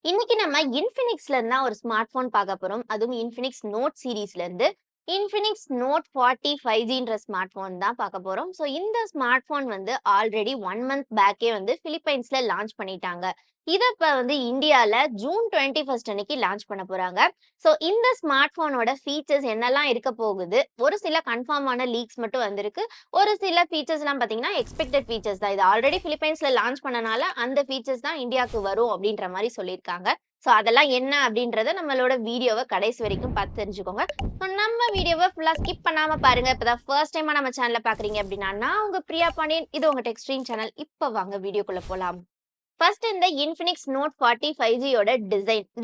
இன்னைக்கு நம்ம இன்ஃபினிக்ஸ்ல இருந்தா ஒரு ஸ்மார்ட் போன் பார்க்க போறோம். அதுவும் இன்ஃபினிக்ஸ் நோட் சீரிஸ்ல இருந்து இன்ஃபினிக்ஸ் நோட் 40 5Gன்ற ஸ்மார்ட் போன் தான் பார்க்க போறோம். ஸோ இந்த ஸ்மார்ட் போன் வந்து ஆல்ரெடி 1 மந்த் பேக்கே வந்து பிலிப்பைன்ஸ்ல லான்ச் பண்ணிட்டாங்க. இத இப்ப வந்து இந்தியால ஜூன் 21 அன்னைக்கு லான்ச் பண்ண போறாங்க. ஸோ இந்த ஸ்மார்ட் போனோட ஃபீச்சர்ஸ் என்னெல்லாம் இருக்க போகுது, ஒரு சில கன்ஃபார்மான லீக்ஸ் மட்டும் வந்திருக்கு. ஒரு சில ஃபீச்சர்ஸ்லாம் பார்த்தீங்கன்னா எக்ஸ்பெக்டட் ஃபீச்சர்ஸ் தான். இது ஆல்ரெடி பிலிப்பைன்ஸ்ல லான்ச் பண்ணனால அந்த ஃபீச்சர்ஸ் தான் இந்தியாவுக்கு வரும் அப்படின்ற மாதிரி சொல்லியிருக்காங்க. ஸோ அதெல்லாம் என்ன அப்படின்றத நம்மளோட வீடியோவை கடைசி வரைக்கும் பார்த்து தெரிஞ்சுக்கோங்க. ஸோ நம்ம வீடியோவை ஃபுல்லாக ஸ்கிப் பண்ணாம பாருங்க. இப்போதான் ஃபர்ஸ்ட் டைமா நம்ம சேனலை பார்க்குறீங்க அப்படின்னா நான் உங்க பிரியா பாண்டியன். இது உங்க டெக்ஸ்ட்ரீம் சேனல். இப்போ வாங்க வீடியோக்குள்ள போலாம். ஃபர்ஸ்ட் இந்த இன்ஃபினிக்ஸ் நோட் 40 5Gயோட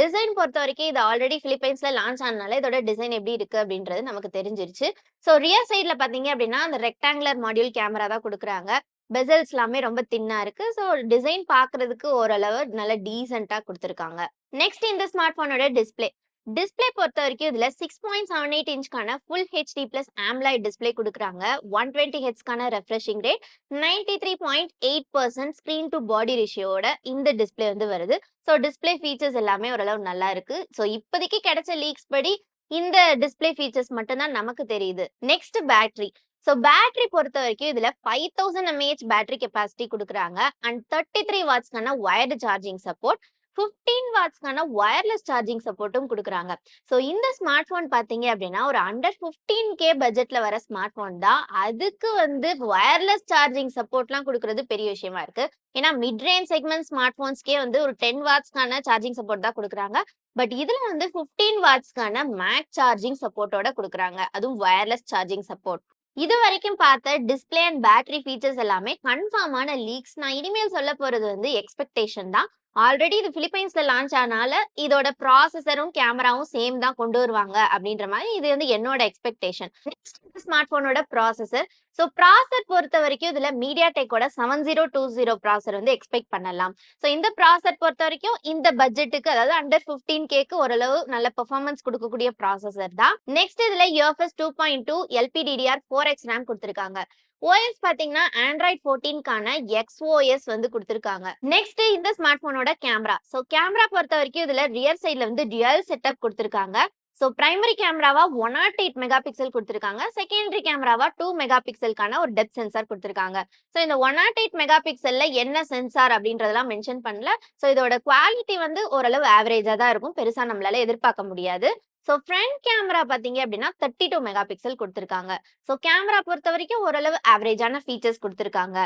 டிசைன் பொறுத்த வரைக்கும் இது ஆல்ரெடி பிலிப்பைன்ஸ்ல லான்ச் ஆனனால இதோட டிசைன் எப்படி இருக்கு அப்படின்றது நமக்கு தெரிஞ்சிருச்சு. ஸோ ரியர் சைட்ல பாத்தீங்க அப்படின்னா அந்த ரெக்டாங்குலர் மாடியூல் கேமரா தான் கொடுக்குறாங்க. பெசல்ஸ் எல்லாமே ரொம்ப தின்னா இருக்கு. ஸோ டிசைன் பார்க்கிறதுக்கு ஓரளவு நல்ல டீசென்ட்டா கொடுத்துருக்காங்க. நெக்ஸ்ட் இந்த ஸ்மார்ட் போனோட டிஸ்ப்ளே பொறுத்த வரைக்கும் இதுல 6.78 இன்ச்க்கான full HD plus AMOLED display கொடுக்குறாங்க. 120 ஹெட்ஸ்க்கான refreshing rate, 93.8% screen to body ரேஷியோட இந்த டிஸ்ப்ளே வந்து வருது. ஸோ டிஸ்ப்ளே ஃபீச்சர்ஸ் எல்லாமே ஓரளவு நல்லா இருக்கு. ஸோ இப்போதைக்கு கிடைச்ச லீக்ஸ் படி இந்த டிஸ்ப்ளே ஃபீச்சர்ஸ் மட்டும் தான் நமக்கு தெரியுது. Next battery. ஸோ பேட்டரி பொறுத்த வரைக்கும் இதுல 5000 mAh பேட்டரி கெப்பாசிட்டி கொடுக்குறாங்க. அண்ட் 33 வாட்ஸ்க்கான வயர்டு சார்ஜிங் சப்போர்ட், 15 வாட்ஸ்க்கான வயர்லெஸ் சார்ஜிங் சப்போர்ட்டும் கொடுக்குறாங்க. ஸோ இந்த ஸ்மார்ட் போன் பார்த்தீங்க அப்படின்னா ஒரு அண்டர் 15K பட்ஜெட்ல வர ஸ்மார்ட் போன் தான். அதுக்கு வந்து வயர்லெஸ் சார்ஜிங் சப்போர்ட்லாம் கொடுக்கறது பெரிய விஷயமா இருக்கு. ஏன்னா மிட் ரேஞ்ச் செக்மெண்ட் ஸ்மார்ட் போன்ஸ்க்கே வந்து ஒரு 10 வாட்ஸ்க்கான சார்ஜிங் சப்போர்ட் தான் கொடுக்குறாங்க. பட் இதுல வந்து 15 வாட்ஸ்க்கான மேக் சார்ஜிங் சப்போர்ட்டோட கொடுக்குறாங்க. அதுவும் வயர்லெஸ் சார்ஜிங் சப்போர்ட். இது வரைக்கும் பார்த்த டிஸ்ப்ளே அண்ட் பேட்டரி ஃபீச்சர்ஸ் எல்லாமே கன்ஃபார்மான லீக்ஸ். நான் இனிமேல் சொல்ல போறது வந்து எக்ஸ்பெக்டேஷன் தான். ஆல்ரெடி இது பிலிப்பைன்ஸ்ல லான்ச் ஆனால இதோட ப்ராசஸரும் கேமராவும் சேம் தான் கொண்டு வருவாங்க அப்படின்ற மாதிரி இது வந்து என்னோட எக்ஸ்பெக்டேஷன். நெக்ஸ்ட் ஸ்மார்ட் போனோட ப்ராசஸர். ஸோ ப்ராசஸர் பொறுத்த வரைக்கும் இதுல மீடியா டெக்கோட 7020 ப்ராசஸர் வந்து எக்ஸ்பெக்ட் பண்ணலாம். ஸோ இந்த ப்ராசஸர் பொறுத்த வரைக்கும் இந்த பட்ஜெட்டுக்கு, அதாவது அண்டர் 15Kக்கு ஓரளவு நல்ல பெர்ஃபார்மன்ஸ் கொடுக்கக்கூடிய ப்ராசஸர் தான். நெக்ஸ்ட் இதுல UFS 2.2 LPDDR4X RAM கொடுத்திருக்காங்க. OS பாத்தீங்கன்னா ஆண்ட்ராய்ட் 14க்கான XOS வந்து கொடுத்திருக்காங்க. நெக்ஸ்ட் இந்த ஸ்மார்ட் போனோட கேமரா. ஸோ கேமரா பொறுத்த வரைக்கும் இதுல ரியர் சைட்ல வந்து டியூயல் செட்டப் கொடுத்திருக்காங்க. ஸோ பிரைமரி கேமராவா 108 மெகா பிக்சல் கொடுத்திருக்காங்க. செகண்டரி கேமராவா 2 மெகா பிக்சலுக்கான ஒரு டெப்த் சென்சார் கொடுத்திருக்காங்க. ஸோ இந்த 108 மெகா பிக்சல்ல என்ன சென்சார் அப்படின்றதெல்லாம் மென்ஷன் பண்ணல. ஸோ இதோட குவாலிட்டி வந்து ஓரளவு ஆவரேஜா தான் இருக்கும். பெருசா நம்மளால எதிர்பார்க்க முடியாது. ஸோ ஃப்ரண்ட் கேமரா பார்த்தீங்க அப்படின்னா 32 மெகா பிக்சல் கொடுத்துருக்காங்க. ஸோ கேமரா பொறுத்த வரைக்கும் ஓரளவு ஆவரேஜான ஃபீச்சர்ஸ் கொடுத்துருக்காங்க.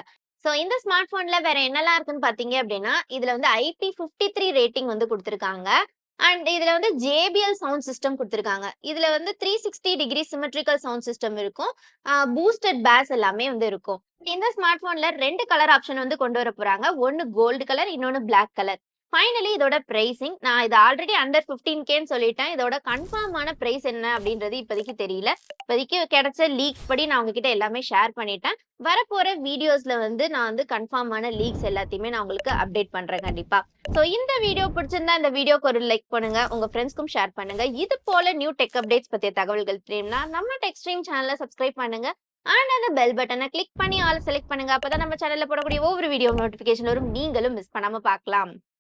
ஸோ இந்த ஸ்மார்ட் போன்ல வேற என்னெல்லாம் இருக்குன்னு பார்த்தீங்க அப்படின்னா இதுல வந்து IP53 ரேட்டிங் வந்து கொடுத்துருக்காங்க. அண்ட் இதுல வந்து JBL சவுண்ட் சிஸ்டம் கொடுத்துருக்காங்க. இதுல வந்து 360 டிகிரி சிமெட்ரிக்கல் சவுண்ட் சிஸ்டம் இருக்கும். பூஸ்டட் பேஸ் எல்லாமே வந்து இருக்கும். இந்த ஸ்மார்ட் போன்ல 2 கலர் ஆப்ஷன் வந்து கொண்டு வர போறாங்க. ஒன்னு கோல்டு கலர், இன்னொன்னு பிளாக் கலர். ஃபைனலி இதோட பிரைசிங். நான் இது ஆல்ரெடி அண்டர் 15Kன்னு சொல்லிட்டேன். இதோட கன்ஃபார்மான பிரைஸ் என்ன அப்படின்றது இப்போதைக்கு தெரியல. இப்போதைக்கு கிடைச்ச லீக்ஸ் படி நான் உங்ககிட்ட எல்லாமே ஷேர் பண்ணிட்டேன். வரப்போற வீடியோஸ்ல வந்து நான் வந்து கன்ஃபார்மான லீக்ஸ் எல்லாத்தையுமே நான் உங்களுக்கு அப்டேட் பண்றேன் கண்டிப்பா. ஸோ இந்த வீடியோ பிடிச்சிருந்தா இந்த வீடியோக்கு ஒரு லைக் பண்ணுங்க, உங்க ஃப்ரெண்ட்ஸ்க்கும் ஷேர் பண்ணுங்க. இது போல நியூ டெக் அப்டேட்ஸ் பத்திய தகவல்கள் தெரியும்னா நம்ம டெக்ஸ்ட்ரீம் சேனலை சப்ஸ்கிரைப் பண்ணுங்க. அண்ட் அந்த பெல் பட்டனை கிளிக் பண்ணி ஆல் செலக்ட் பண்ணுங்க. அப்பதான் நம்ம சேனல்ல போடக்கூடிய ஒவ்வொரு வீடியோ நோட்டிபிகேஷன் வரும். நீங்களும் மிஸ் பண்ணாம பார்க்கலாம்.